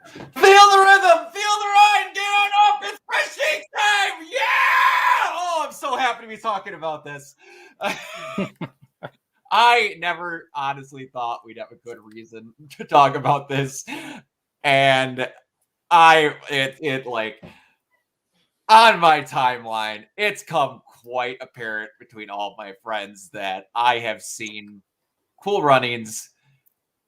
Feel the rhythm, feel the ride, get on up, it's Fresh Shake time! Yeah! Oh, I'm so happy to be talking about this. I never honestly thought we'd have a good reason to talk about this. And it like on my timeline, it's come quite apparent between all of my friends that I have seen Cool Runnings,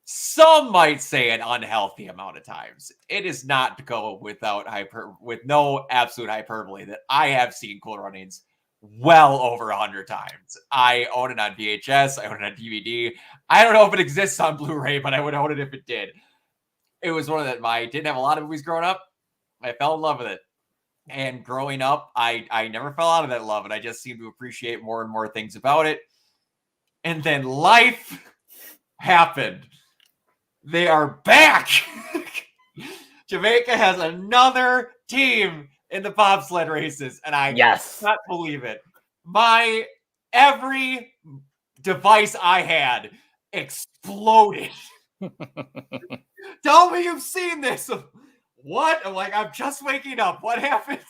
some might say an unhealthy amount of times. It is not to go with no absolute hyperbole that I have seen Cool Runnings well over 100 times. I own it on VHS, I own it on DVD. I don't know if it exists on Blu-ray, but I would own it if it did. It was one of that I didn't have a lot of movies growing up. I fell in love with it. And growing up, I never fell out of that love, and I just seemed to appreciate more and more things about it. And then life happened. They are back. Jamaica has another team in the bobsled races, and I cannot believe it. Every device I had exploded. Tell me you've seen this. What? I'm like, I'm just waking up. What happened?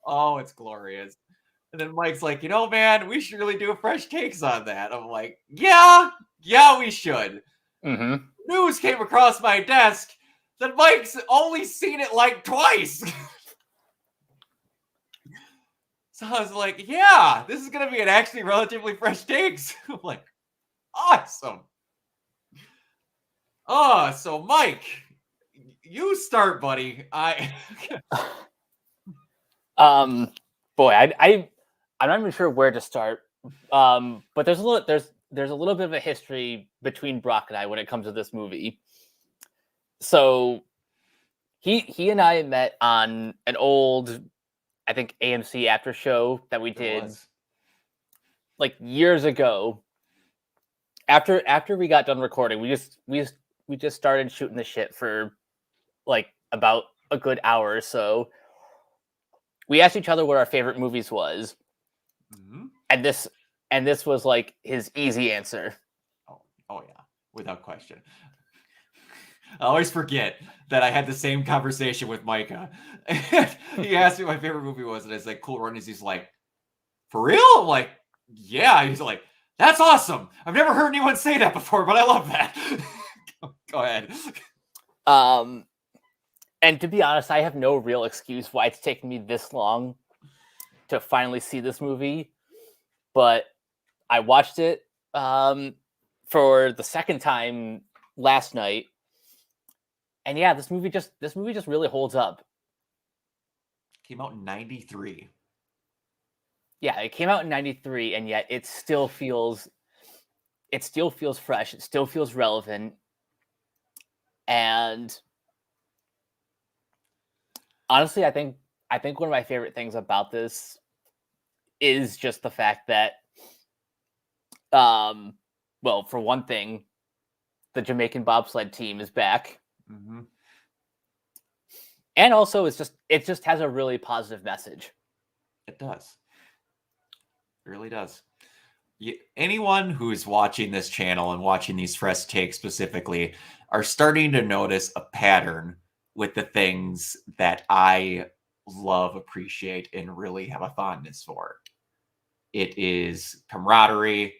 Oh, it's glorious. And then Mike's like, man, we should really do fresh takes on that. I'm like, yeah, we should. Mm-hmm. News came across my desk that Mike's only seen it like twice. So I was like, yeah, this is going to be an actually relatively fresh takes. I'm like, awesome. Oh, so Mike, you start, buddy. Boy, I'm not even sure where to start. But there's a little bit of a history between Brock and I when it comes to this movie. So he and I met on an old, I think, AMC after show that we did like years ago. After we got done recording, we just started shooting the shit for like about a good hour or so. We asked each other what our favorite movies was, and this was like his easy answer. Oh yeah, without question. I always forget that I had the same conversation with Micah. He asked me what my favorite movie was, and I was like, Cool Runnings. He's like, for real? I'm like, yeah. He's like, that's awesome. I've never heard anyone say that before, but I love that. Go ahead. And to be honest, I have no real excuse why it's taken me this long to finally see this movie. But I watched it for the second time last night. And yeah, this movie just really holds up. Came out in 93. Yeah, it came out in 93, and yet it still feels fresh. It still feels relevant. And honestly, I think one of my favorite things about this is just the fact that, well, for one thing, the Jamaican bobsled team is back. Mm-hmm. And also, it just has a really positive message. It does. It really does. Anyone who's watching this channel and watching these fresh takes specifically are starting to notice a pattern with the things that I love, appreciate, and really have a fondness for. It is camaraderie.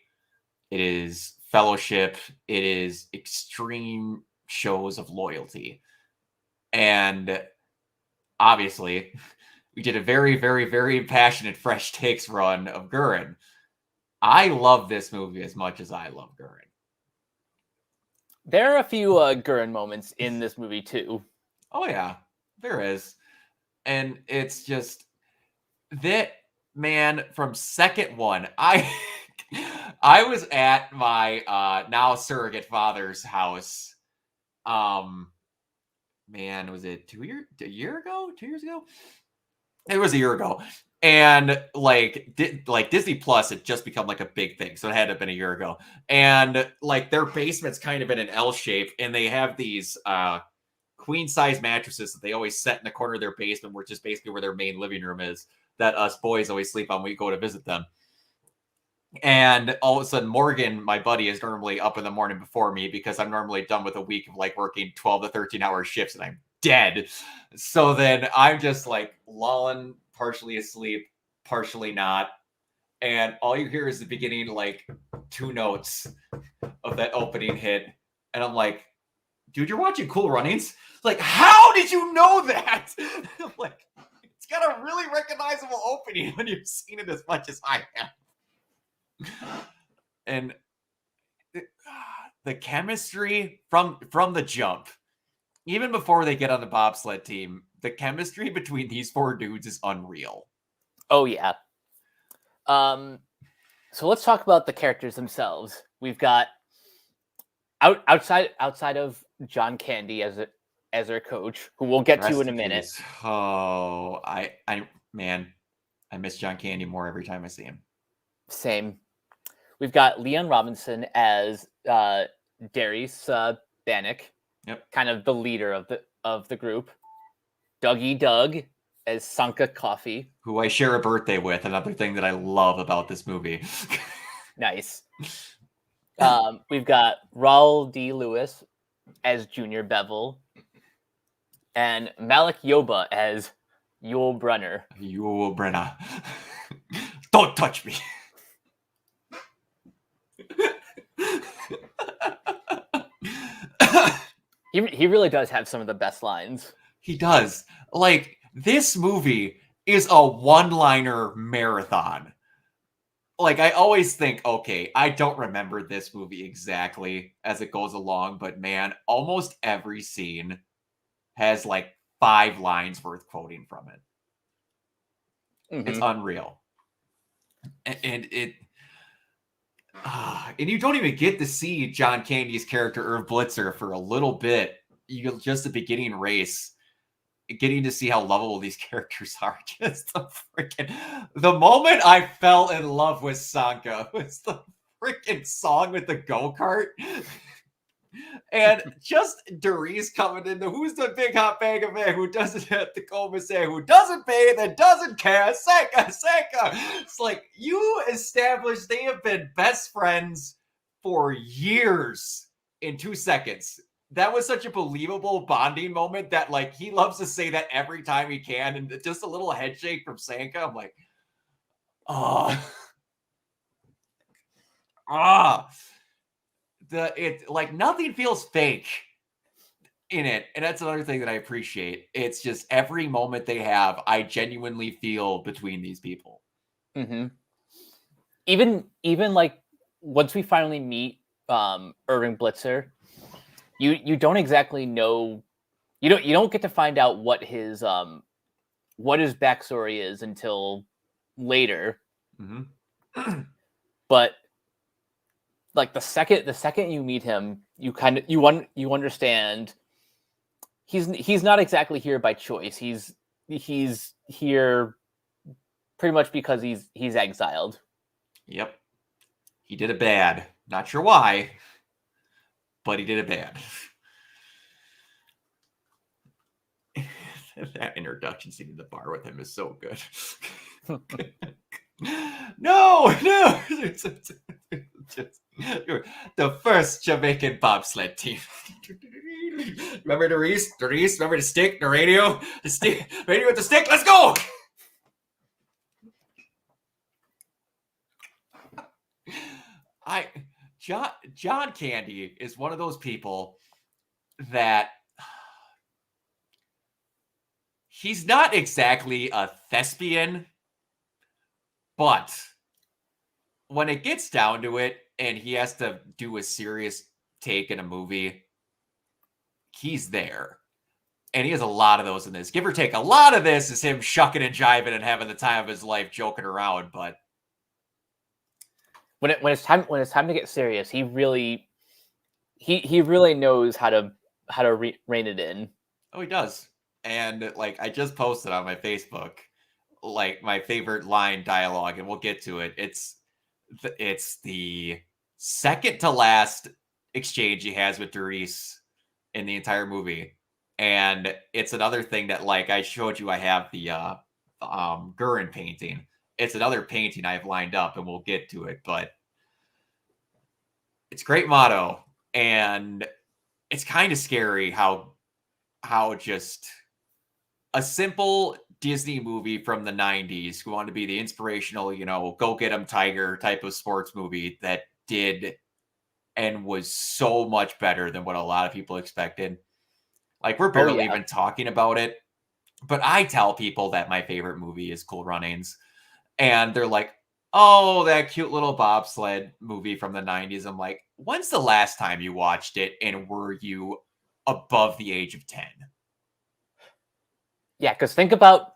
It is fellowship. It is extreme shows of loyalty. And obviously, we did a very, very, very passionate fresh takes run of Gurren. I love this movie as much as I love Gurren. There are a few Gurren moments in this movie too. Oh yeah, there is. And it's just that, man, from second one, I was at my now surrogate father's house. Man, was it 2 years ago? It was a year ago. And like Disney Plus had just become like a big thing, so it had to have been a year ago. And like their basement's kind of in an L shape, and they have these queen size mattresses that they always set in the corner of their basement, which is basically where their main living room is, that us boys always sleep on when we go to visit them. And all of a sudden, Morgan, my buddy, is normally up in the morning before me because I'm normally done with a week of like working 12 to 13-hour shifts and I'm dead. So then I'm just like lolling, partially asleep, partially not. And all you hear is the beginning, like 2 notes of that opening hit. And I'm like, dude, you're watching Cool Runnings? Like, how did you know that? I'm like, it's got a really recognizable opening when you've seen it as much as I have. And the chemistry from the jump, even before they get on the bobsled team, the chemistry between these 4 dudes is unreal. Oh yeah. So let's talk about the characters themselves. We've got outside of John Candy as their coach, who we'll get to in a minute. Oh, I miss John Candy more every time I see him. Same. We've got Leon Robinson as Darius Bannock, kind of the leader of the group. Dougie Doug as Sanka Coffee, who I share a birthday with. Another thing that I love about this movie. Nice. We've got Raul D. Lewis as Junior Bevel, and Malik Yoba as Yul Brynner. Yul Brynner. Don't touch me. He really does have some of the best lines. He does. Like, this movie is a one-liner marathon. Like, I always think, okay, I don't remember this movie exactly as it goes along, but man, almost every scene has like 5 lines worth quoting from it. Mm-hmm. It's unreal. And it... and you don't even get to see John Candy's character, Irv Blitzer, for a little bit. You just the beginning race, getting to see how lovable these characters are. Just the moment I fell in love with Sanka was the freaking song with the go-kart. And just Darius coming in, who's the big hot bag of man who doesn't have to go and say, who doesn't pay, that doesn't care, Sanka. It's like, you established they have been best friends for years in 2 seconds. That was such a believable bonding moment that, like, he loves to say that every time he can. And just a little head shake from Sanka, I'm like, it like nothing feels fake in it, and that's another thing that I appreciate. It's just every moment they have, I genuinely feel between these people. Mm-hmm. Even like once we finally meet Irving Blitzer, you don't exactly know. You don't get to find out what his backstory is until later. Mm-hmm. But like the second you meet him, you understand he's not exactly here by choice. He's here pretty much because he's exiled. Yep. He did it bad. Not sure why, but he did it bad. That introduction scene in the bar with him is so good. No. The first Jamaican bobsled team. Remember the Reese? Remember the stick, the radio? The stick, radio with the stick? Let's go! John Candy is one of those people that he's not exactly a thespian, but when it gets down to it and he has to do a serious take in a movie, he's there. And he has a lot of those in this. Give or take, a lot of this is him shucking and jiving and having the time of his life joking around, but when it's time to get serious, he really knows how to rein it in. Oh, he does. And like I just posted on my Facebook, like my favorite line dialogue, and we'll get to it. It's the second to last exchange he has with Darius in the entire movie. And it's another thing that, like I showed you, I have the Gurren painting. it's another painting I've lined up, and we'll get to it, but it's a great motto, and it's kind of scary how just a simple Disney movie from the 90s who wanted to be the inspirational, go get 'em Tiger type of sports movie that did and was so much better than what a lot of people expected. Like, we're Oh barely yeah. even talking about it, but I tell people that my favorite movie is Cool Runnings, and they're like, "Oh, that cute little bobsled movie from the 90s." I'm like, "When's the last time you watched it, and were you above the age of 10?" Yeah, because think about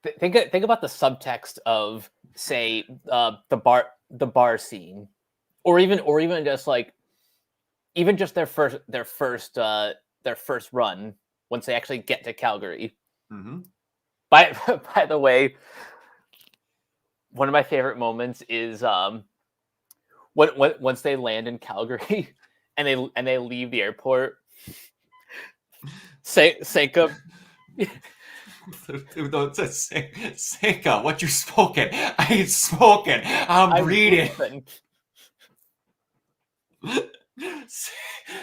the subtext of, say, the bar scene, or even just like even just their first run once they actually get to Calgary. Mm-hmm. By the way, one of my favorite moments is once they land in Calgary and they leave the airport. Senka. Seika, what you smoking? I ain't smoking. I'm reading.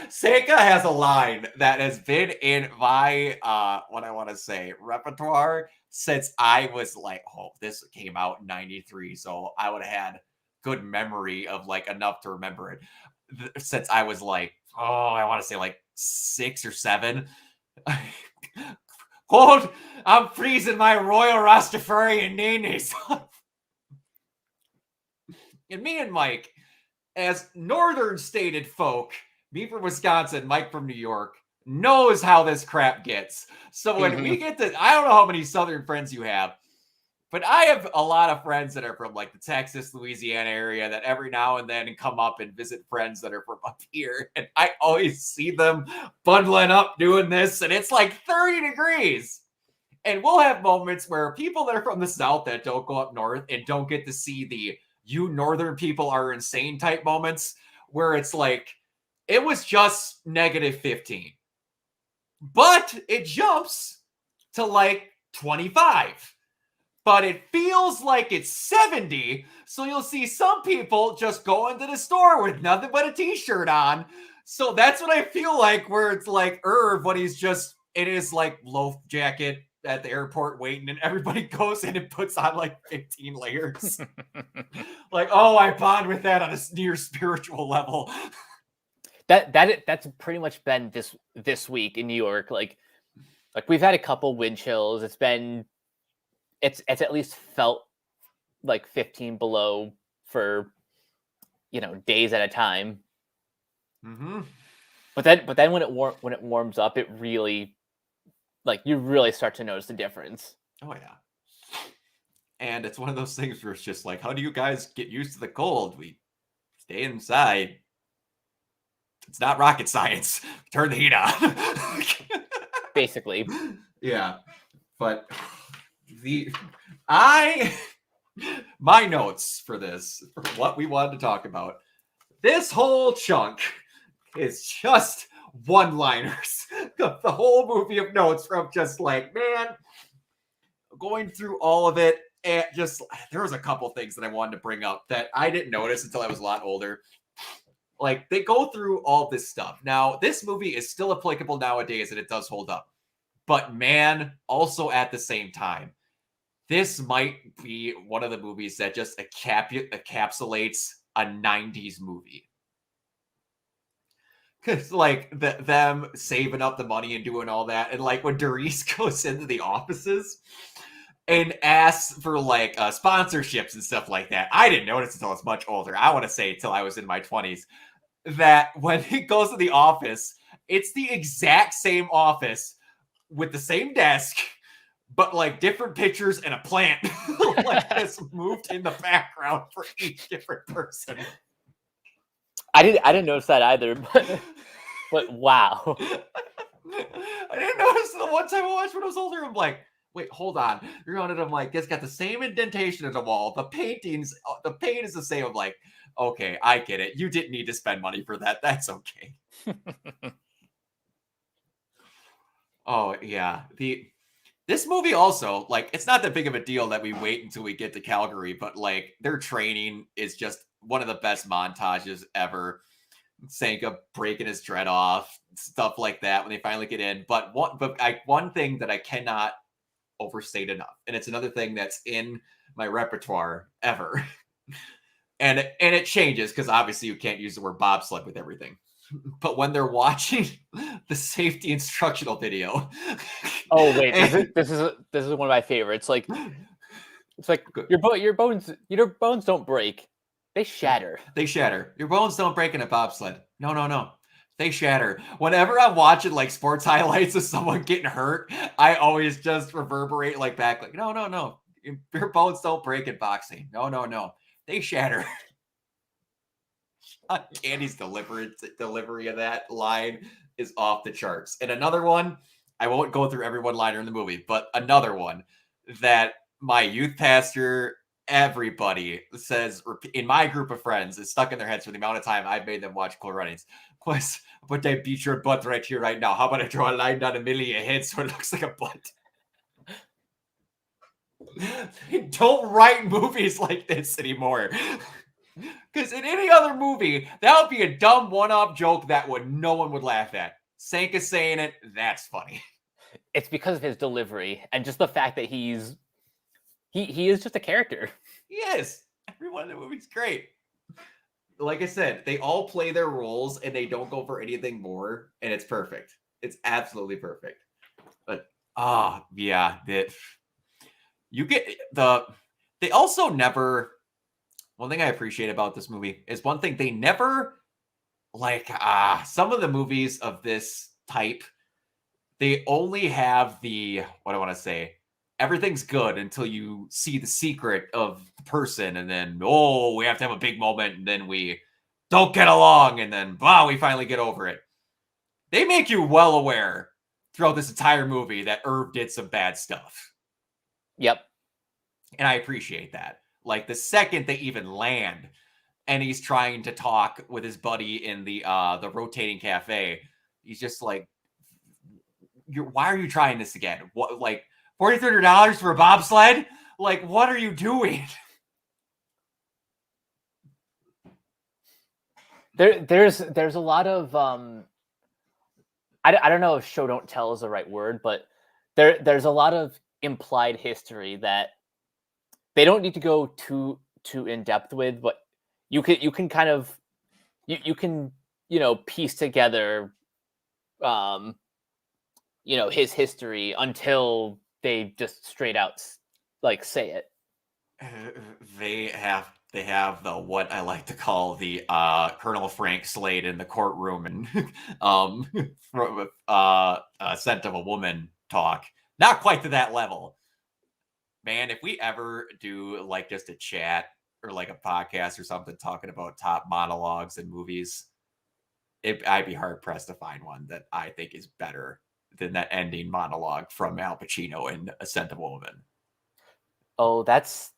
Seika has a line that has been in my what I want to say repertoire since I was like, oh, this came out in 93, so I would have had good memory of like enough to remember it. Since I was like, oh, I want to say like 6 or 7. Cold, I'm freezing my Royal Rastafarian nays. And me and Mike, as northern stated folk, me from Wisconsin, Mike from New York, knows how this crap gets. So when we get to, I don't know how many southern friends you have, but I have a lot of friends that are from like the Texas, Louisiana area that every now and then come up and visit friends that are from up here. And I always see them bundling up doing this, and it's like 30 degrees. And we'll have moments where people that are from the South that don't go up north and don't get to see the "you northern people are insane" type moments where it's like, it was just -15, but it jumps to like 25. But it feels like it's 70. So you'll see some people just go into the store with nothing but a t-shirt on. So that's what I feel like, where it's like Irv when he's just in his like loaf jacket at the airport waiting, and everybody goes in and puts on like 15 layers. Like, oh, I bond with that on a near spiritual level. That's pretty much been this week in New York. Like we've had a couple wind chills. It's at least felt like 15 below for days at a time. Mm-hmm. But then when it warms up, it really, like, you really start to notice the difference. Oh yeah. And it's one of those things where it's just like, how do you guys get used to the cold? We stay inside. It's not rocket science. Turn the heat on. Basically. Yeah. But my notes for this, for what we wanted to talk about, this whole chunk is just one-liners. The whole movie of notes from just like, man, going through all of it, and just there was a couple things that I wanted to bring up that I didn't notice until I was a lot older. Like, they go through all this stuff. Now, this movie is still applicable nowadays, and it does hold up. But man, also at the same time, this might be one of the movies that just encapsulates a 90s movie. Because, like, them saving up the money and doing all that. And, like, when Doris goes into the offices and asks for, like, sponsorships and stuff like that. I didn't notice until I was much older. I want to say until I was in my 20s. That when he goes to the office, it's the exact same office with the same desk, but like different pictures and a plant like this moved in the background for each different person. I didn't notice that either, but wow. I didn't notice the one time I watched when I was older. I'm like, wait, hold on. You're on it. I'm like, it's got the same indentation in the wall. The paint is the same. I'm like, okay, I get it. You didn't need to spend money for that. That's okay. Oh yeah. This movie also, like, it's not that big of a deal that we wait until we get to Calgary, but like their training is just one of the best montages ever. Sanka breaking his dread off, stuff like that when they finally get in. But one thing that I cannot overstate enough, and it's another thing that's in my repertoire ever, and it changes because obviously you can't use the word bobsled with everything. But when they're watching the safety instructional video, Oh wait, and- this is one of my favorites. Like it's like Good. your bones don't break, they shatter. They shatter. Your bones don't break in a bobsled. No. They shatter. Whenever I'm watching like sports highlights of someone getting hurt, I always just reverberate like back, like, no. Your bones don't break in boxing. No. They shatter. Candy's delivery of that line is off the charts. And another one, I won't go through every one liner in the movie, but another one that my youth pastor, everybody says in my group of friends is stuck in their heads for the amount of time I've made them watch Cool Runnings. But I beat your butt right here, right now. How about I draw a line down the middle of your head so it looks like a butt? Don't write movies like this anymore. Because in any other movie, that would be a dumb one-off joke that no one would laugh at. Sanka saying it, that's funny. It's because of his delivery and just the fact that he is just a character. Yes, everyone in the movie's great. Like I said, they all play their roles and they don't go for anything more, and it's perfect. It's absolutely perfect. But yeah, that you get they also never. One thing I appreciate about this movie is one thing they never like some of the movies of this type, they only have the what I want to say. Everything's good until you see the secret of the person, and then we have to have a big moment, and then we don't get along, and then we finally get over it. They make you well aware throughout this entire movie that Irv did some bad stuff. Yep. And I appreciate that. Like the second they even land and he's trying to talk with his buddy in the rotating cafe, he's just like, why are you trying this again? What, like $4,300 for a bobsled? Like, what are you doing? There's a lot of I don't know if show don't tell is the right word, but there's a lot of implied history that they don't need to go too in depth with, but you can kind of you can piece together his history until they just straight out like say it. They have the what I like to call the Colonel Frank Slade in the courtroom and Scent of a Woman talk. Not quite to that level. Man, if we ever do like just a chat or like a podcast or something talking about top monologues in movies, I'd be hard pressed to find one that I think is better than that ending monologue from Al Pacino in A Scent of a Woman. Oh, that's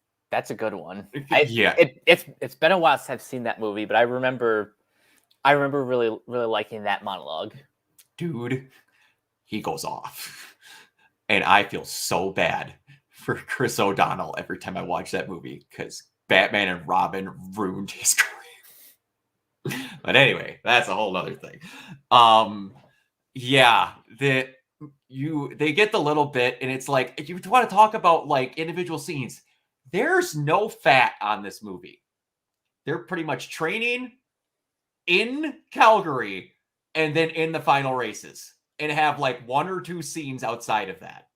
a good one. Yeah, it's been a while since I've seen that movie, but I remember really liking that monologue. Dude, he goes off, and I feel so bad for Chris O'Donnell every time I watch that movie because Batman and Robin ruined his career. But anyway, that's a whole other thing. Yeah, they get the little bit, and it's like you want to talk about like individual scenes. There's no fat on this movie. They're pretty much training in Calgary and then in the final races, and have like one or two scenes outside of that.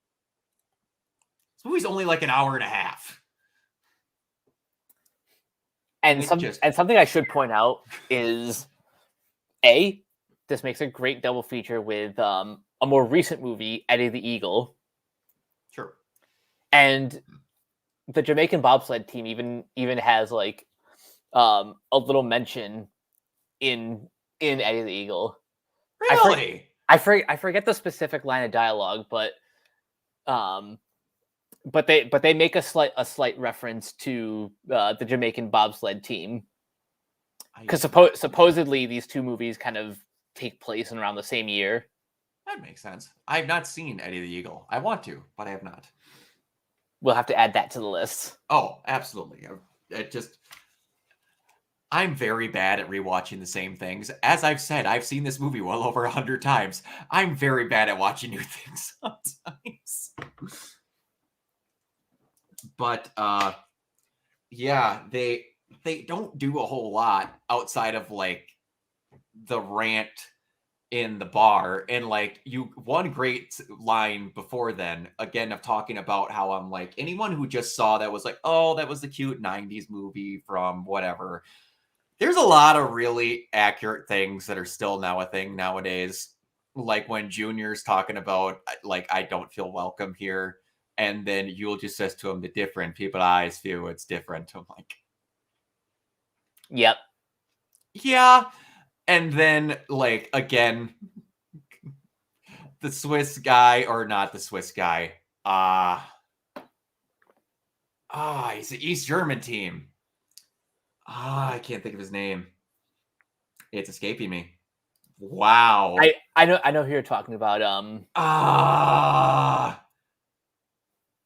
This movie's only like an hour and a half. And something I should point out is this makes a great double feature with a more recent movie, Eddie the Eagle. Sure. And the Jamaican bobsled team even has like a little mention in Eddie the Eagle. Really? I forget the specific line of dialogue, but they make a slight reference to the Jamaican bobsled team, because supposedly these two movies kind of take place in around the same year. That makes sense. I have not seen Eddie the Eagle. I want to, but I have not. We'll have to add that to the list. Oh, absolutely. I'm very bad at rewatching the same things. As I've said, I've seen this movie well over 100 times. I'm very bad at watching new things sometimes. But yeah, they don't do a whole lot outside of like the rant in the bar, and like one great line before then, again, of talking about how I'm like, anyone who just saw that was like, oh, that was the cute 90s movie from whatever. There's a lot of really accurate things that are still now a thing nowadays, like when Junior's talking about like, I don't feel welcome here, and then Yule just says to him, the different people eyes feel it's different. I'm like, Yep. yeah. And then, like, again, the Swiss guy, or not the Swiss guy. He's the East German team. I can't think of his name. It's escaping me. Wow. I know who you're talking about.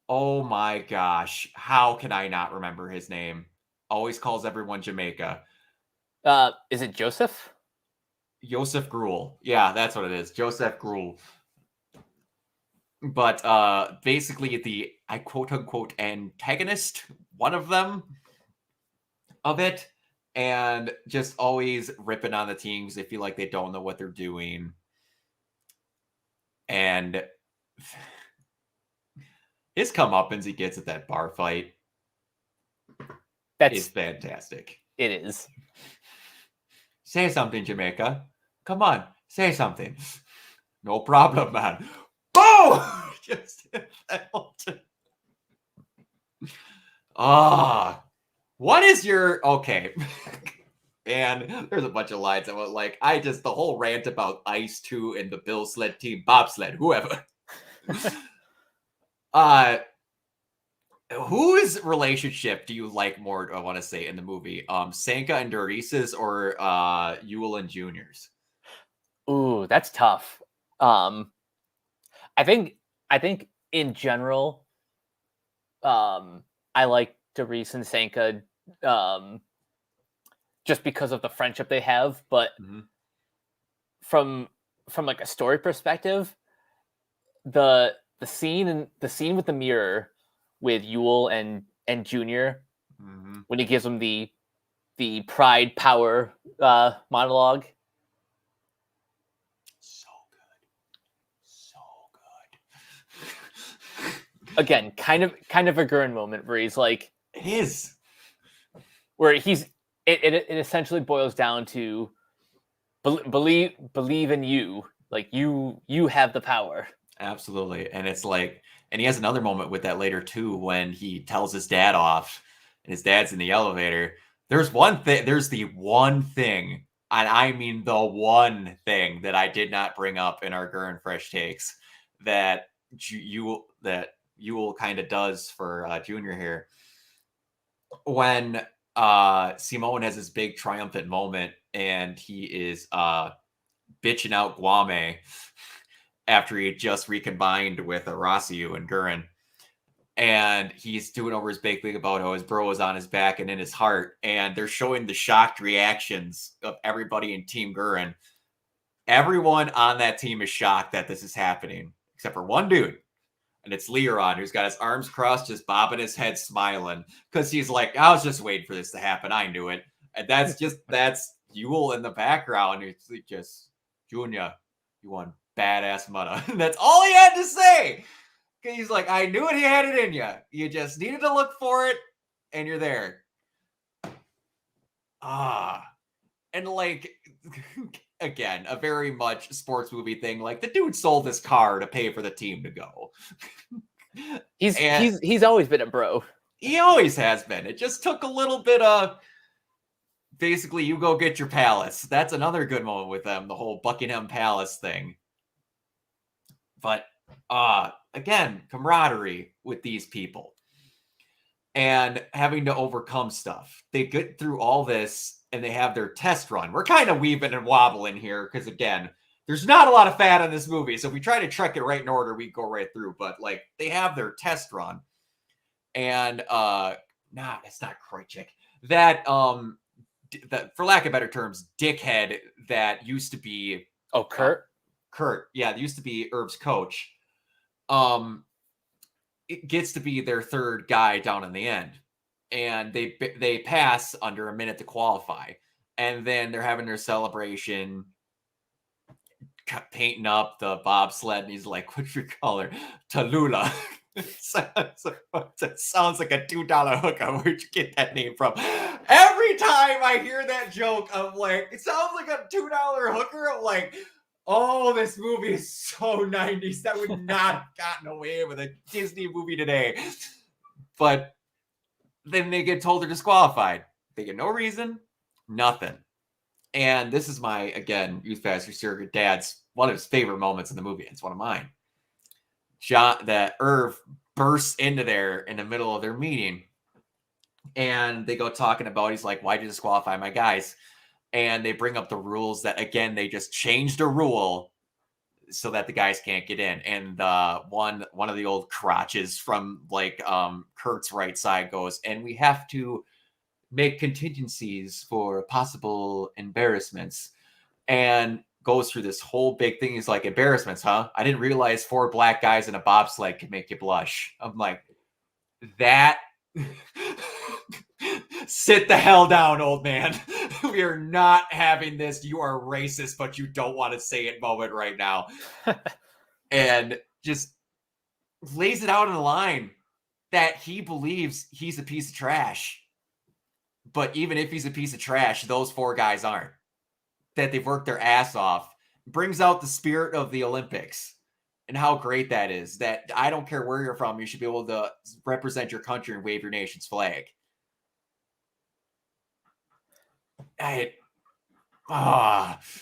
Oh my gosh. How can I not remember his name? Always calls everyone Jamaica. Is it Joseph? Joseph Gruel. Yeah, that's what it is. Joseph Gruel. But basically the, I quote unquote, antagonist, one of them of it, and just always ripping on the teams. They feel like they don't know what they're doing. And his comeuppance he gets at that bar fight is fantastic. It is. Say something, Jamaica. Come on, say something. No problem, man. Boom! Just what is your okay? And there's a bunch of lines about like the whole rant about Ice 2 and the Bill Sled team, bobsled, whoever. Whose relationship do you like more? I want to say in the movie, Sanka and Doris's, or Yule and Junior's? Ooh, that's tough. I think in general, I like Doris and Sanka, just because of the friendship they have. But from like a story perspective, the scene with the mirror with Yule and Junior, when he gives him the pride power monologue. So good. Again, kind of a Gurren moment where he's like, it is, where he's it essentially boils down to believe in you, like you have the power. Absolutely. And it's like, and he has another moment with that later too, when he tells his dad off and his dad's in the elevator. There's the one thing, and I mean the one thing that I did not bring up in our Gurren Fresh takes that Yule kind of does for Junior here. When Simone has this big triumphant moment and he is bitching out Guame after he had just recombined with Arasiu and Gurren. And he's doing over his big thing about how his bro is on his back and in his heart. And they're showing the shocked reactions of everybody in Team Gurren. Everyone on that team is shocked that this is happening, except for one dude. And it's Leoron, who's got his arms crossed, just bobbing his head, smiling. Because he's like, I was just waiting for this to happen. I knew it. And that's Yule in the background. It's just, Junior, you want badass mother. That's all he had to say. He's like, I knew it. He had it in you. You just needed to look for it, and you're there. And like, again, a very much sports movie thing. Like, the dude sold his car to pay for the team to go. He's always been a bro. He always has been. It just took a little bit of, basically, you go get your palace. That's another good moment with them, the whole Buckingham Palace thing. But again, camaraderie with these people and having to overcome stuff. They get through all this and they have their test run. We're kind of weaving and wobbling here because, again, there's not a lot of fat in this movie. So if we try to trek it right in order, we go right through. But like they have their test run, and it's not Krojcik. That that for lack of better terms, dickhead that used to be Kurt. Kurt, yeah, that used to be Herb's coach. It gets to be their third guy down in the end, and they pass under a minute to qualify, and then they're having their celebration, painting up the bobsled, and he's like, "What's your color?" Tallulah. That sounds like a $2 hooker. Where'd you get that name from? Every time I hear that joke, I'm like, it sounds like a $2 hooker. I'm like, oh, this movie is so 90s. That would not have gotten away with a Disney movie today. But then they get told they're disqualified. They get no reason, nothing. And this is my, again, Youth Pastor Surrogate Dad's one of his favorite moments in the movie. It's one of mine. That Irv bursts into there in the middle of their meeting, and they go talking about, he's like, why'd you disqualify my guys? And they bring up the rules that, again, they just changed a rule so that the guys can't get in. And one of the old crotches from like Kurt's right side goes, and we have to make contingencies for possible embarrassments. And goes through this whole big thing. He's like, embarrassments, huh? I didn't realize 4 black guys in a bobsled could make you blush. I'm like, that sit the hell down, old man. We are not having this. You are racist, but you don't want to say it moment right now. And just lays it out in a line that he believes he's a piece of trash. But even if he's a piece of trash, those 4 guys aren't. That they've worked their ass off, brings out the spirit of the Olympics and how great that is. That I don't care where you're from, you should be able to represent your country and wave your nation's flag.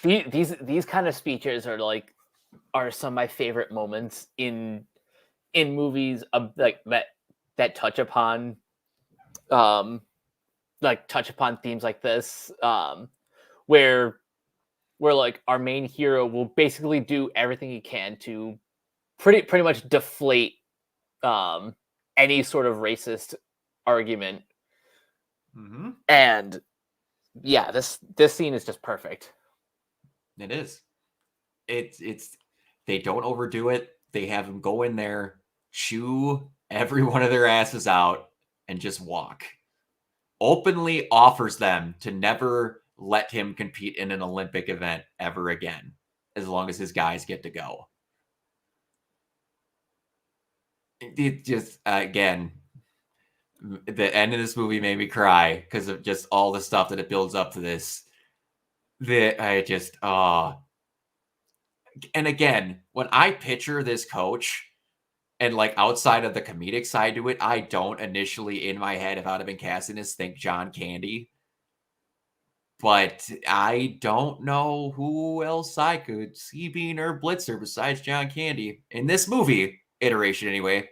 These kind of speeches are some of my favorite moments in movies like that touch upon themes like this, where like our main hero will basically do everything he can to pretty much deflate any sort of racist argument. Mm-hmm. And yeah, this scene is just perfect. It is. It's they don't overdo it. They have him go in there, chew every one of their asses out, and just walk. Openly offers them to never let him compete in an Olympic event ever again, as long as his guys get to go. It just, again, the end of this movie made me cry because of just all the stuff that it builds up to this. And again, when I picture this coach and like outside of the comedic side to it, I don't initially in my head, if I'd have been casting this, think John Candy. But I don't know who else I could see being Herb Blitzer besides John Candy in this movie iteration, anyway.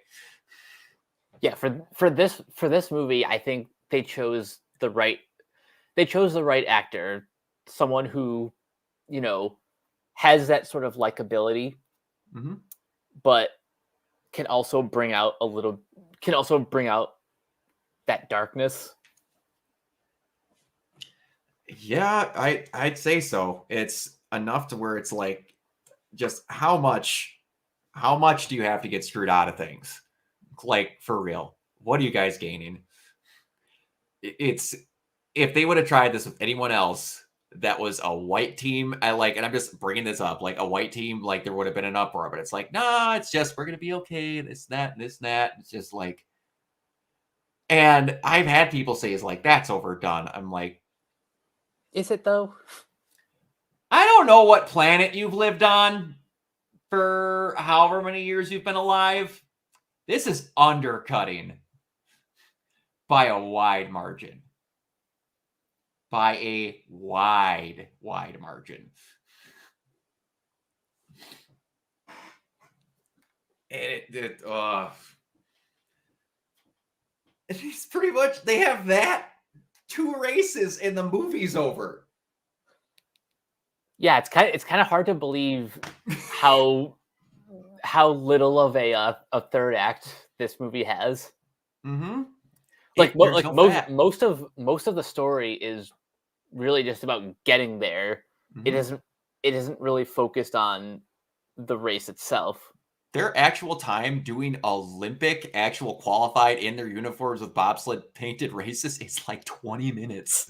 Yeah, for this movie, I think they chose the right actor, someone who, has that sort of likability, mm-hmm. but can also bring out that darkness. Yeah, I'd say so. It's enough to where it's like, just how much do you have to get screwed out of things? Like, for real, what are you guys gaining? It's, if they would have tried this with anyone else that was a white team, and I'm just bringing this up, like a white team, like there would have been an uproar, but it's like, nah, it's just, we're going to be okay. This, that, and this, and that. It's just like, and I've had people say it's like, that's overdone. I'm like, is it though? I don't know what planet you've lived on for however many years you've been alive. This is undercutting by a wide margin. By a wide margin. It's pretty much, they have that 2 races and the movie's over. Yeah, it's kind of hard to believe how little of a third act this movie has. Mm-hmm. Like There's no fat. most of the story is really just about getting there. It Mm-hmm. isn't it isn't really focused on the race itself. Their actual time doing Olympic actual qualified in their uniforms with bobsled painted races is like 20 minutes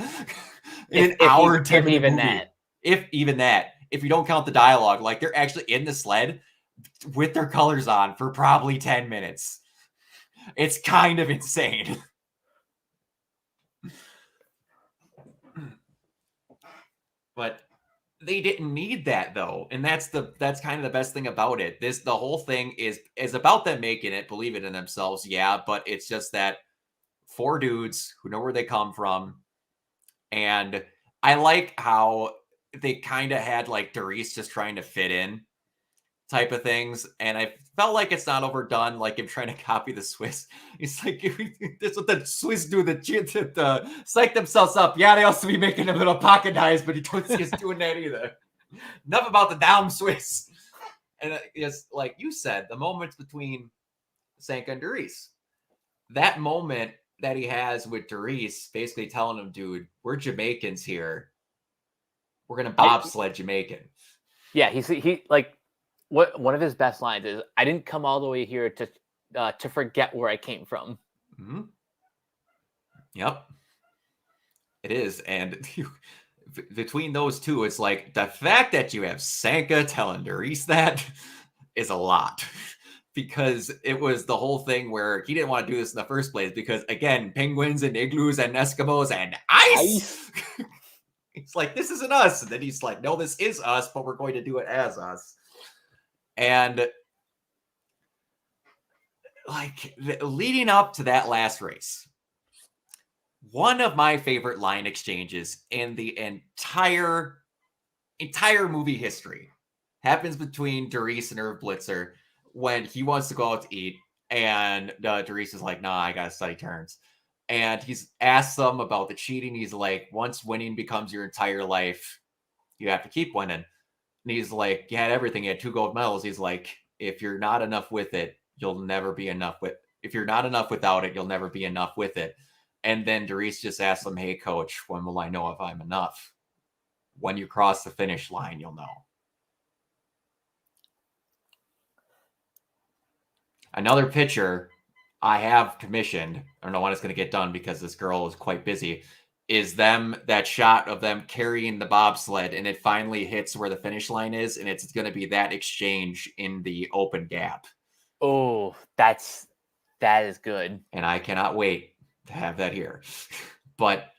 in an hour and 10 If minute even movie. that. If even that, if you don't count the dialogue, like they're actually in the sled with their colors on for probably 10 minutes. It's kind of insane. But they didn't need that though, and that's kind of the best thing about it. The whole thing is about them making it, believing in themselves, yeah, but it's just that four dudes who know where they come from. And I like how they kind of had like Doris just trying to fit in type of things. And I felt like it's not overdone, like him trying to copy the Swiss. It's like, that's what the Swiss do, the psych themselves up. Yeah, they also be making a little pocket knives, but you don't see us doing that either. Enough about the down Swiss. And it's like you said, the moments between Sanka and Doris. That moment that he has with Doris, basically telling him, dude, we're Jamaicans here. We're gonna I bobsled Jamaican. Yeah, he like what one of his best lines is, "I didn't come all the way here to forget where I came from." Mm-hmm. Yep, it is. And between those two, it's like the fact that you have Sanka telling Doris that is a lot. Because it was the whole thing where he didn't want to do this in the first place. Because again, penguins and igloos and Eskimos and ice. It's like, this isn't us. And then he's like, no, this is us, but we're going to do it as us. And like leading up to that last race, one of my favorite line exchanges in the entire movie history happens between Doris and Irv Blitzer when he wants to go out to eat, and Doris is like, "Nah, I gotta study turns." And he's asked them about the cheating. He's like, "Once winning becomes your entire life, you have to keep winning." And he's like, "You had everything. You had 2 gold medals." He's like, "If you're not enough with it, you'll never be enough with. If you're not enough without it, you'll never be enough with it." And then Doris just asks him, "Hey, coach, when will I know if I'm enough?" When you cross the finish line, you'll know. Another picture I have commissioned, I don't know when it's going to get done because this girl is quite busy, is that shot of them carrying the bobsled, and it finally hits where the finish line is, and it's going to be that exchange in the open gap. Oh, that is good. And I cannot wait to have that here. But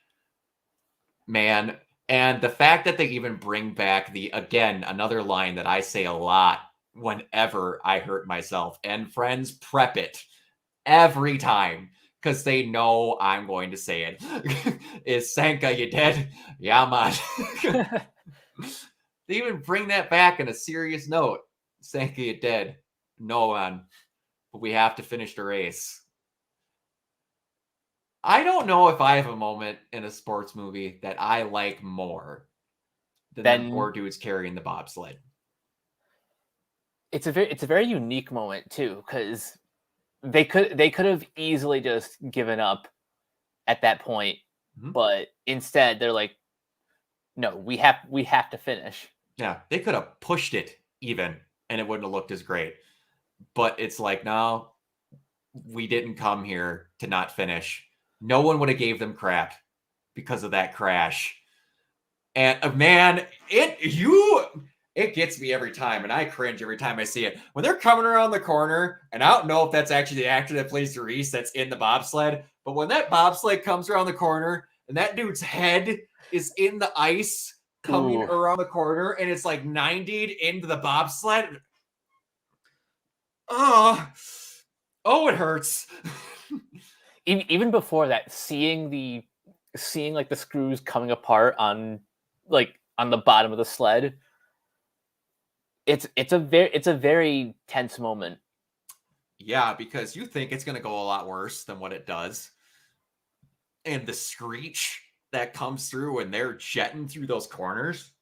man, and the fact that they even bring back again, another line that I say a lot whenever I hurt myself, and friends prep it every time because they know I'm going to say it. Is Sanka, you dead? Yeah, man. They even bring that back in a serious note. Sanka, you dead? No, man. But we have to finish the race. I don't know if I have a moment in a sports movie that I like more than them Then four dudes carrying the bobsled. it's a very unique moment too, because they could have easily just given up at that point, Mhm. but instead they're like, no, we have to finish. Yeah, they could have pushed it even, and it wouldn't have looked as great. But it's like, no, we didn't come here to not finish. No one would have gave them crap because of that crash. And man, it gets me every time, and I cringe every time I see it. When they're coming around the corner, and I don't know if that's actually the actor that plays Doris that's in the bobsled, but when that bobsled comes around the corner and that dude's head is in the ice coming Ooh. around the corner, and it's like 90'd into the bobsled. Oh, it hurts. Even before that, seeing like the screws coming apart on on the bottom of the sled, it's a very tense moment. Yeah, because you think it's going to go a lot worse than what it does. And the screech that comes through when they're jetting through those corners.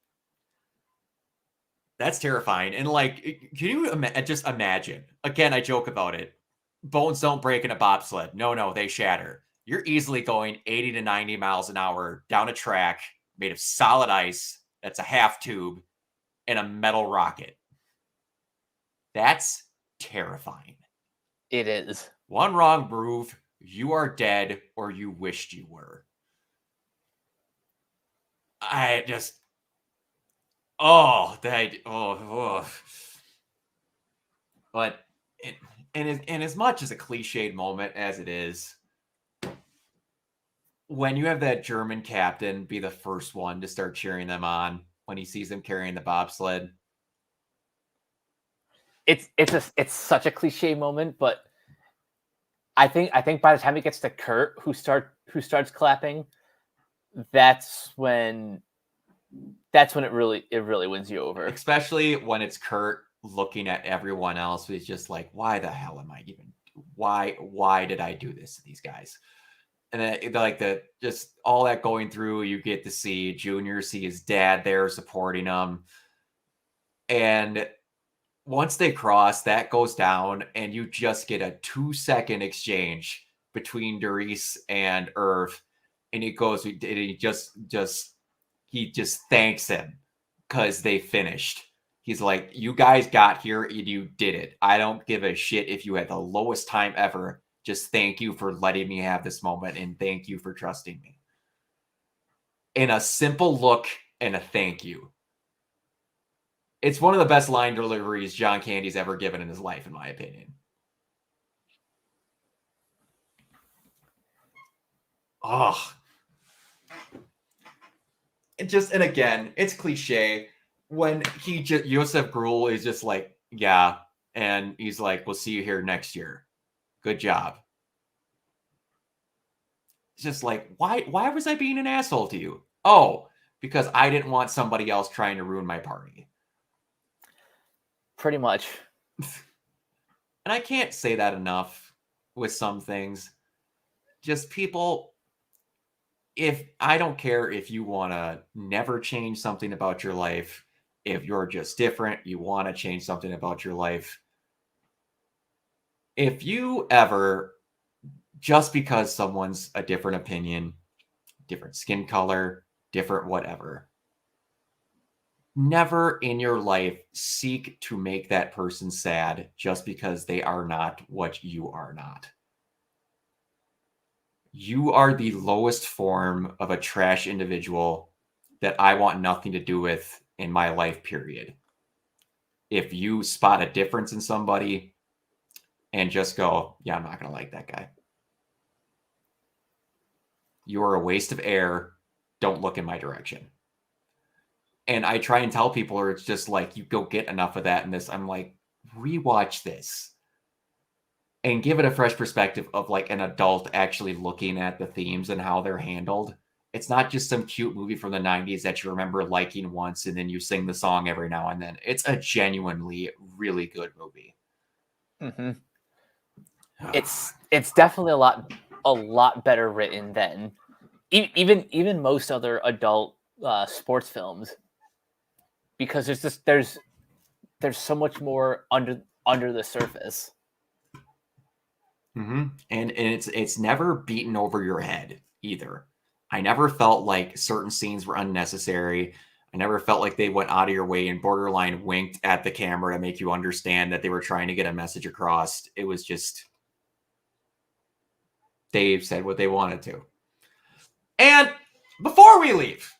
That's terrifying. And like, can you just imagine? Again, I joke about it. Bones don't break in a bobsled. No, they shatter. You're easily going 80 to 90 miles an hour down a track made of solid ice that's a half tube in a metal rocket. That's terrifying. It is. One wrong move, you are dead, or you wished you were. I just, oh. But and as much as a cliched moment as it is, when you have that German captain be the first one to start cheering them on when he sees them carrying the bobsled, it's such a cliche moment, but I think by the time it gets to Kurt, who starts clapping, that's when it really wins you over. Especially when it's Kurt looking at everyone else, who's just like, why the hell am I even? Why did I do this to these guys? And then like just all that going through, you get to see Junior see his dad there supporting him, and once they cross, that goes down, and you just get a 2-second exchange between Darius and Irv, and he goes, and he just thanks him because they finished. He's like, you guys got here and you did it. I don't give a shit if you had the lowest time ever. Just thank you for letting me have this moment, and thank you for trusting me. In a simple look and a thank you. It's one of the best line deliveries John Candy's ever given in his life, in my opinion. Oh. And again, it's cliche. When Joseph Gruel is just like, yeah, and he's like, we'll see you here next year. Good job. It's just like, why was I being an asshole to you? Oh, because I didn't want somebody else trying to ruin my party. Pretty much. And I can't say that enough with some things. Just people, I don't care if you want to never change something about your life, if you're just different, you want to change something about your life. If you ever, just because someone's a different opinion, different skin color, different whatever, never in your life seek to make that person sad just because they are not what you are not. You are the lowest form of a trash individual that I want nothing to do with in my life, period. If you spot a difference in somebody and just go, yeah, I'm not going to like that guy. You are a waste of air. Don't look in my direction. And I try and tell people, or it's just like, you go get enough of that in this. I'm like, rewatch this and give it a fresh perspective of like an adult actually looking at the themes and how they're handled. It's not just some cute movie from the 90s that you remember liking once and then you sing the song every now and then. It's a genuinely really good movie. Mm-hmm. It's definitely a lot better written than even most other adult sports films, because there's so much more under the surface. Mm-hmm. And it's never beaten over your head either. I never felt like certain scenes were unnecessary. I never felt like they went out of your way and borderline winked at the camera to make you understand that they were trying to get a message across. It was just, they said what they wanted to. And before we leave,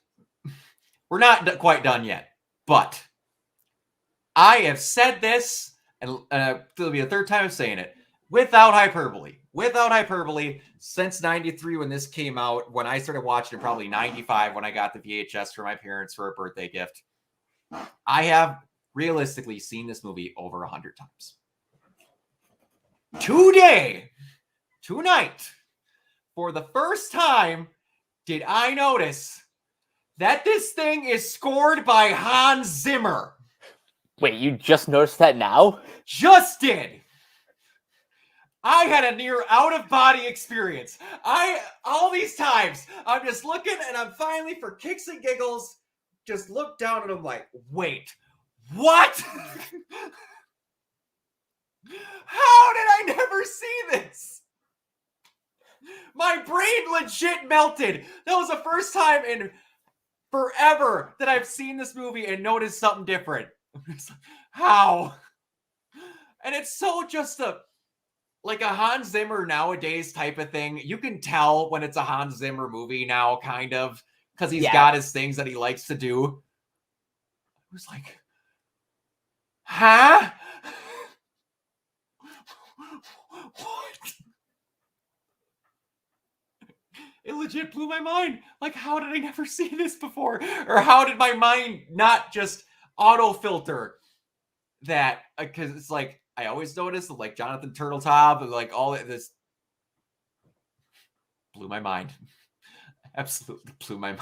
we're not quite done yet, but I have said this, and it'll be the third time I'm saying it, without hyperbole, since 93 when this came out, when I started watching it, probably 95 when I got the VHS for my parents for a birthday gift. I have realistically seen this movie over 100 times. Tonight, for the first time, did I notice that this thing is scored by Hans Zimmer. Wait, you just noticed that now? Just did. I had a near out-of-body experience. All these times, I'm just looking, and I'm finally, for kicks and giggles, just look down and I'm like, wait, What? How did I never see this? My brain legit melted. That was the first time in forever that I've seen this movie and noticed something different. How? And it's so just like a Hans Zimmer nowadays type of thing. You can tell when it's a Hans Zimmer movie now, kind of, because he's got his things that he likes to do. I was like, huh? What? It legit blew my mind. Like, how did I never see this before? Or how did my mind not just auto filter that? Because it's like, I always notice like Jonathan Turtletop and like all this blew my mind. Absolutely blew my mind.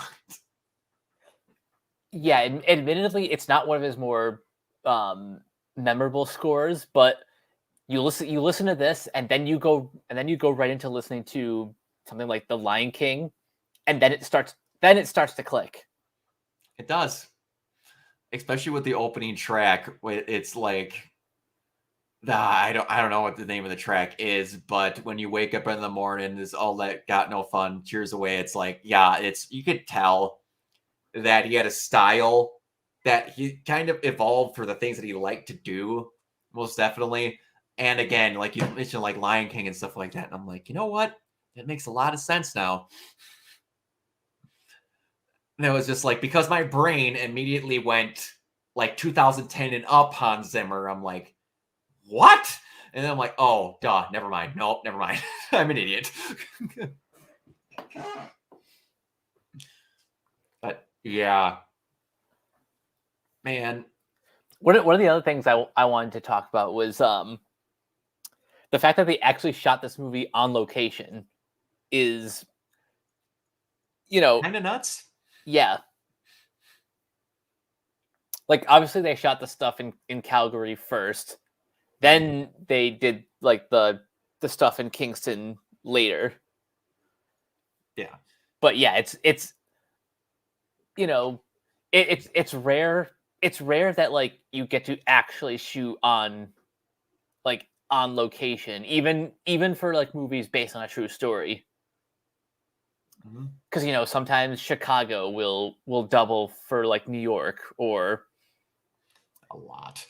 Yeah, admittedly, it's not one of his more memorable scores, but you listen to this, and then you go right into listening to something like The Lion King, and then it starts to click. It does, especially with the opening track. It's like, I don't know what the name of the track is, but when you wake up in the morning, is all that got no fun. Cheers away. It's like, yeah, you could tell that he had a style that he kind of evolved for the things that he liked to do, most definitely. And again, like you mentioned, like Lion King and stuff like that. And I'm like, you know what? It makes a lot of sense now. And it was just like, because my brain immediately went like 2010 and up Hans Zimmer. I'm like, what? And then I'm like, oh, duh, never mind. Nope, never mind. I'm an idiot. But yeah, man. One of the other things I wanted to talk about was the fact that they actually shot this movie on location is, kind of nuts. Yeah. Like, obviously they shot the stuff in Calgary first. Then they did like the stuff in Kingston later. Yeah. But yeah, it's it's rare. It's rare that like you get to actually shoot on location, even for like movies based on a true story. Because sometimes Chicago will double for like New York, or a lot,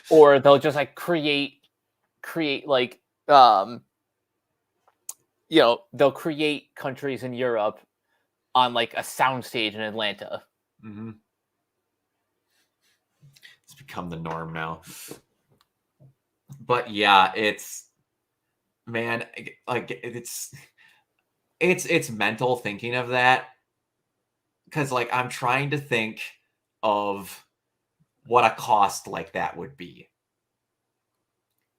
or they'll just like create like they'll create countries in Europe on like a soundstage in Atlanta. Mm-hmm. It's become the norm now. But yeah, it's, man, like it's mental thinking of that, because like I'm trying to think of what a cost like that would be,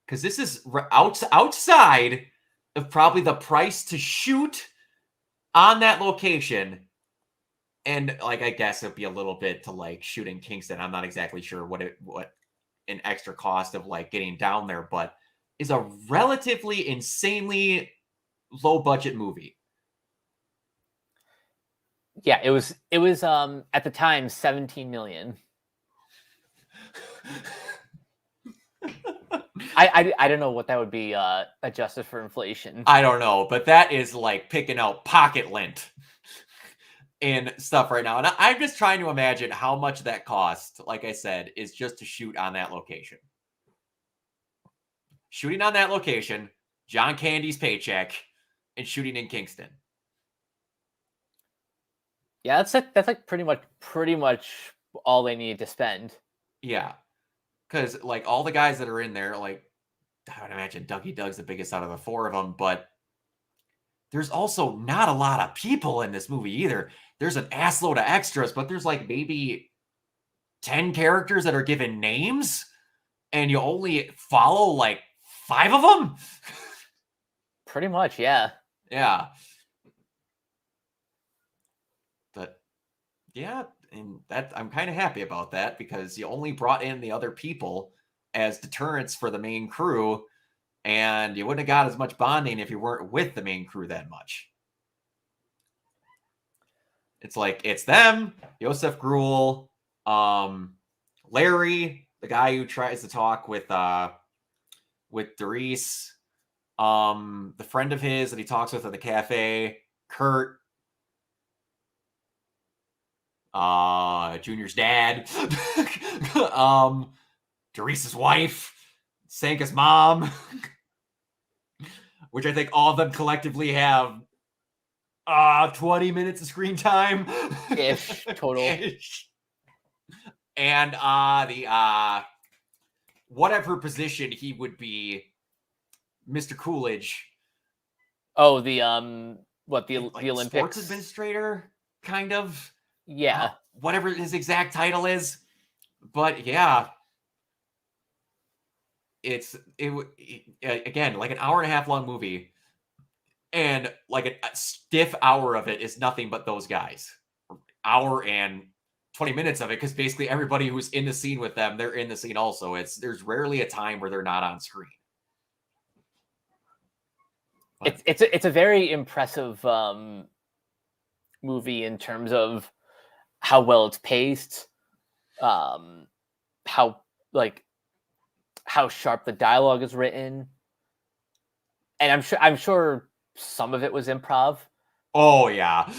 because this is outside of probably the price to shoot on that location. And like, I guess it'd be a little bit to like shoot in Kingston. I'm not exactly sure what an extra cost of like getting down there, but is a relatively insanely low budget movie. Yeah, it was at the time 17 million. I don't know what that would be adjusted for inflation. I don't know, but that is like picking out pocket lint and stuff right now. And I'm just trying to imagine how much that cost, like I said, is just to shoot on that location. Shooting on that location, John Candy's paycheck, and shooting in Kingston. Yeah, that's like pretty much all they need to spend. Yeah. Because like all the guys that are in there, like I would imagine Dougie Doug's the biggest out of the four of them, but there's also not a lot of people in this movie either. There's an assload of extras, but there's like maybe 10 characters that are given names, and you only follow like 5 of them. Pretty much, yeah. Yeah. But yeah, and that I'm kind of happy about that, because you only brought in the other people as deterrents for the main crew, and you wouldn't have got as much bonding if you weren't with the main crew that much. It's like, it's them, Josef Gruel, Larry, the guy who tries to talk with Doris, the friend of his that he talks with at the cafe, Kurt, Junior's dad, Doris's wife, Sanka's mom, which I think all of them collectively have 20 minutes of screen time ish total. Ish. And the whatever position he would be, Mr. Coolidge. Oh, the Olympics sports administrator, kind of. Yeah. Whatever his exact title is. But yeah. It again, like an hour and a half long movie. And like a stiff hour of it is nothing but those guys. Hour and 20 minutes of it, because basically everybody who's in the scene with them, they're in the scene also. There's rarely a time where they're not on screen. But it's a very impressive movie in terms of how well it's paced, how sharp the dialogue is written, and I'm sure some of it was improv. Oh yeah.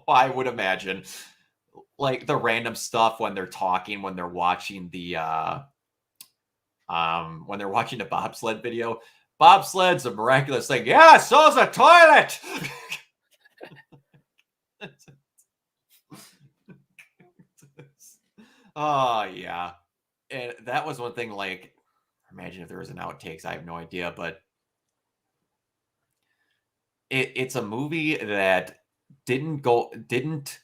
I would imagine. Like the random stuff when they're talking, when they're watching the bobsled video. Bobsled's a miraculous thing. Yeah, so's a toilet. Oh yeah. And that was one thing, like, imagine if there was an outtakes, I have no idea, but it's a movie that didn't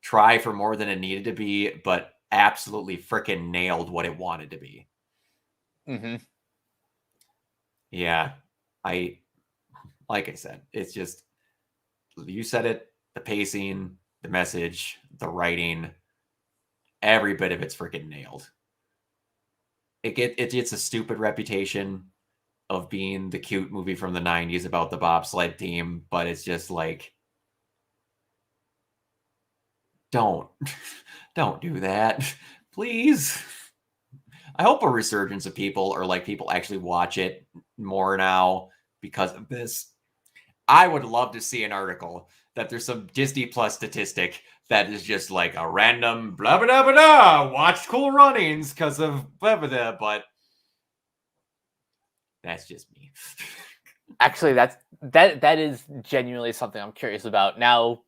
try for more than it needed to be, but absolutely freaking nailed what it wanted to be. Mm-hmm. Yeah. Like I said, it's just, you said it, the pacing, the message, the writing, every bit of it's freaking nailed. It gets a stupid reputation of being the cute movie from the 90s about the bobsled team, but it's just like, don't do that, please. I hope a resurgence of people, or like people actually watch it more now because of this. I would love to see an article that there's some Disney Plus statistic that is just like a random blah blah blah blah. Watched Cool Runnings because of blah blah blah, but that's just me. Actually, that is genuinely something I'm curious about now.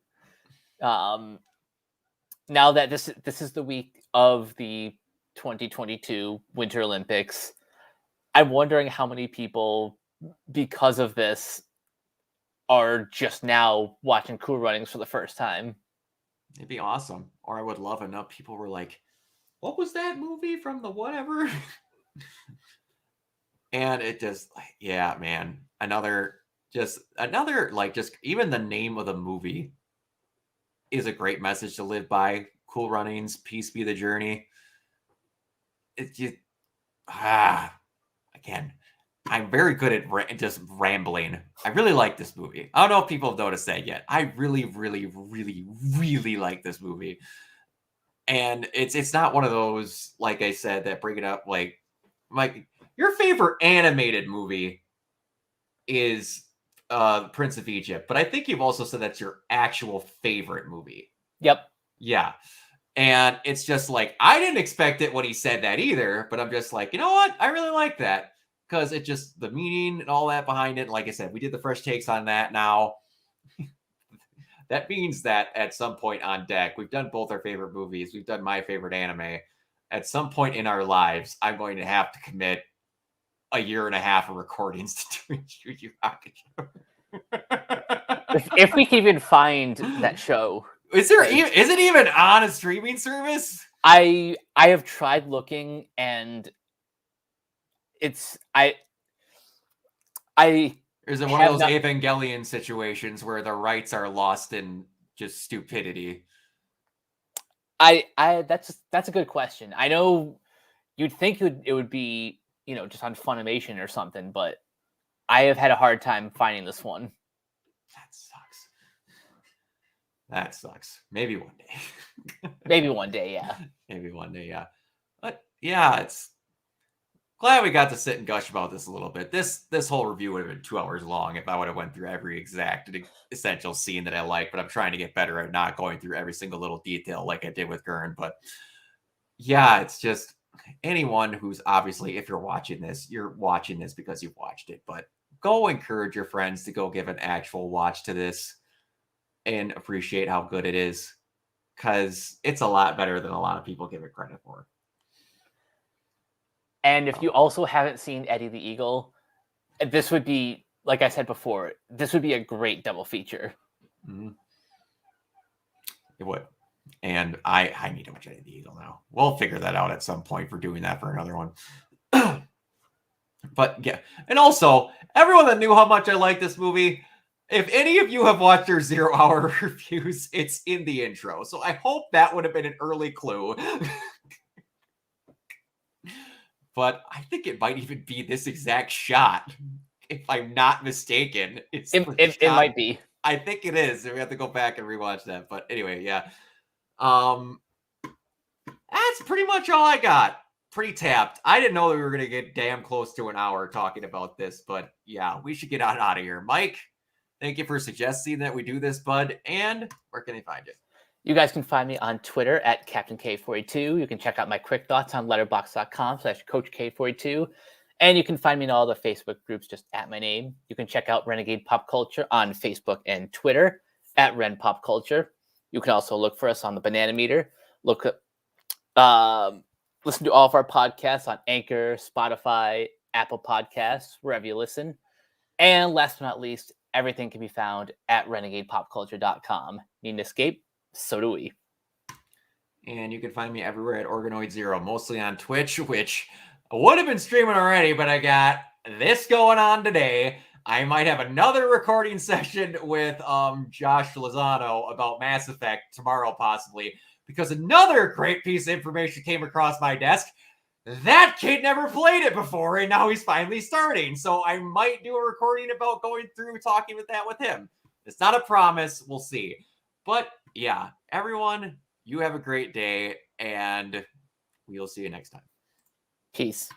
Now that this is the week of the 2022 Winter Olympics, I'm wondering how many people, because of this, are just now watching Cool Runnings for the first time. It'd be awesome. Or I would love enough people were like, what was that movie from the whatever? And it just, yeah, man. Another, like, just even the name of the movie is a great message to live by. Cool Runnings, peace be the journey. It's just, again, I'm very good at just rambling. I really like this movie. I don't know if people have noticed that yet. I really, really, really, really like this movie. And it's not one of those, like I said, that bring it up like your favorite animated movie is Prince of Egypt, but I think you've also said that's your actual favorite movie. Yep. Yeah. And it's just like, I didn't expect it when he said that either, but I'm just like, you know what? I really like that. Because it just, the meaning and all that behind it. Like I said, we did the fresh takes on that now. That means that at some point on deck, we've done both our favorite movies. We've done my favorite anime. At some point in our lives, I'm going to have to commit a year and a half of recordings to doing Yu Yu Hakusho. If we can even find that show. Is it even on a streaming service? I have tried looking, and it's is it one of those Evangelion situations where the rights are lost in just stupidity? That's a good question. I know you'd think it would be, just on Funimation or something, but I have had a hard time finding this one. That sucks. Maybe one day. Maybe one day, yeah. Maybe one day, yeah. But yeah, it's glad we got to sit and gush about this a little bit. This whole review would have been 2 hours long if I would have went through every exact essential scene that I like, but I'm trying to get better at not going through every single little detail like I did with Gurn. But yeah, it's just anyone who's obviously, if you're watching this because you've watched it, but go encourage your friends to go give an actual watch to this and appreciate how good it is, because it's a lot better than a lot of people give it credit for. And if you also haven't seen Eddie the Eagle, this would be, like I said before, this would be a great double feature. Mm-hmm. It would. And I need to watch Eddie the Eagle now. We'll figure that out at some point for doing that for another one. But yeah. And also, everyone that knew how much I like this movie, if any of you have watched your 0 hour reviews, it's in the intro. So I hope that would have been an early clue. But I think it might even be this exact shot, if I'm not mistaken. It might be. I think it is. We have to go back and rewatch that. But anyway, yeah. That's pretty much all I got. Pretty tapped. I didn't know that we were going to get damn close to an hour talking about this, but yeah, we should get out of here. Mike, thank you for suggesting that we do this, bud. And where can they find you? You guys can find me on Twitter at Captain K42. You can check out my quick thoughts on letterboxd.com/CoachK42. And you can find me in all the Facebook groups just at my name. You can check out Renegade Pop Culture on Facebook and Twitter at Ren Pop Culture. You can also look for us on the Banana Meter. Listen to all of our podcasts on Anchor, Spotify, Apple Podcasts, wherever you listen. And last but not least, everything can be found at renegadepopculture.com. Need an escape? So do we. And you can find me everywhere at Organoid Zero, mostly on Twitch, which I would have been streaming already, but I got this going on today. I might have another recording session with Josh Lozano about Mass Effect tomorrow, possibly, because another great piece of information came across my desk. That kid never played it before, and now he's finally starting. So I might do a recording about going through talking with him. It's not a promise. We'll see. But yeah, everyone, you have a great day, and we'll see you next time. Peace.